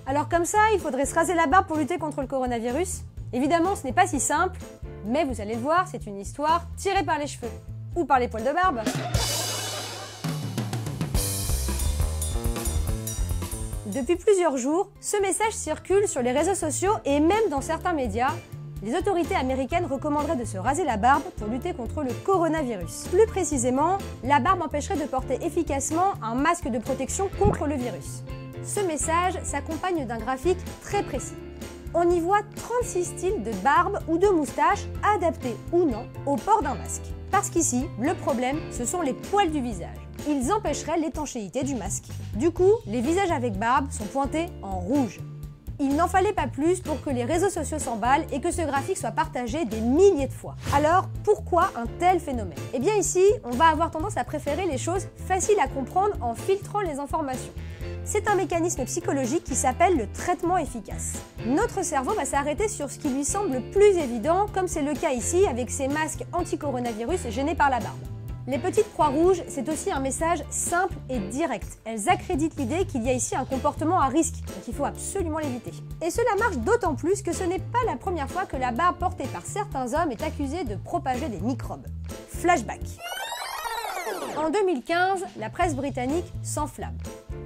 Alors comme ça, il faudrait se raser la barbe pour lutter contre le coronavirus? Évidemment, ce n'est pas si simple, mais vous allez le voir, c'est une histoire tirée par les cheveux. Ou par les poils de barbe. Depuis plusieurs jours, ce message circule sur les réseaux sociaux et même dans certains médias. Les autorités américaines recommanderaient de se raser la barbe pour lutter contre le coronavirus. Plus précisément, la barbe empêcherait de porter efficacement un masque de protection contre le virus. Ce message s'accompagne d'un graphique très précis. On y voit 36 styles de barbe ou de moustache adaptés ou non au port d'un masque. Parce qu'ici, le problème, ce sont les poils du visage. Ils empêcheraient l'étanchéité du masque. Du coup, les visages avec barbe sont pointés en rouge. Il n'en fallait pas plus pour que les réseaux sociaux s'emballent et que ce graphique soit partagé des milliers de fois. Alors, pourquoi un tel phénomène? Eh bien ici, on va avoir tendance à préférer les choses faciles à comprendre en filtrant les informations. C'est un mécanisme psychologique qui s'appelle le traitement efficace. Notre cerveau va s'arrêter sur ce qui lui semble le plus évident, comme c'est le cas ici avec ces masques anti-coronavirus gênés par la barbe. Les petites croix rouges, c'est aussi un message simple et direct. Elles accréditent l'idée qu'il y a ici un comportement à risque, donc il faut absolument l'éviter. Et cela marche d'autant plus que ce n'est pas la première fois que la barbe portée par certains hommes est accusée de propager des microbes. Flashback. En 2015, la presse britannique s'enflamme.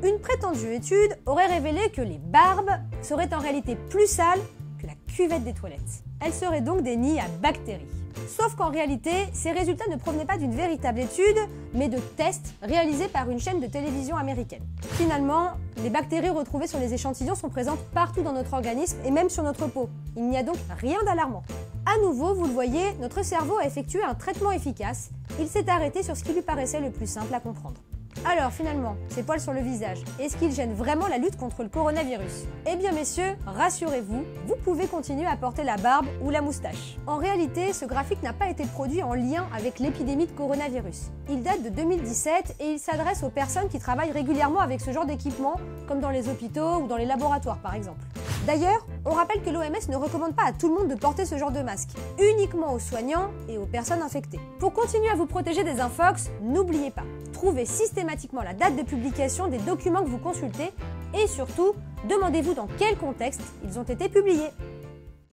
Une prétendue étude aurait révélé que les barbes seraient en réalité plus sales que la cuvette des toilettes. Elles seraient donc des nids à bactéries. Sauf qu'en réalité, ces résultats ne provenaient pas d'une véritable étude, mais de tests réalisés par une chaîne de télévision américaine. Finalement, les bactéries retrouvées sur les échantillons sont présentes partout dans notre organisme et même sur notre peau. Il n'y a donc rien d'alarmant. À nouveau, vous le voyez, notre cerveau a effectué un traitement efficace. Il s'est arrêté sur ce qui lui paraissait le plus simple à comprendre. Alors finalement, ces poils sur le visage, est-ce qu'ils gênent vraiment la lutte contre le coronavirus? Eh bien messieurs, rassurez-vous, vous pouvez continuer à porter la barbe ou la moustache. En réalité, ce graphique n'a pas été produit en lien avec l'épidémie de coronavirus. Il date de 2017 et il s'adresse aux personnes qui travaillent régulièrement avec ce genre d'équipement, comme dans les hôpitaux ou dans les laboratoires par exemple. D'ailleurs, on rappelle que l'OMS ne recommande pas à tout le monde de porter ce genre de masque, uniquement aux soignants et aux personnes infectées. Pour continuer à vous protéger des infox, n'oubliez pas, trouvez systématiquement la date de publication des documents que vous consultez et surtout, demandez-vous dans quel contexte ils ont été publiés.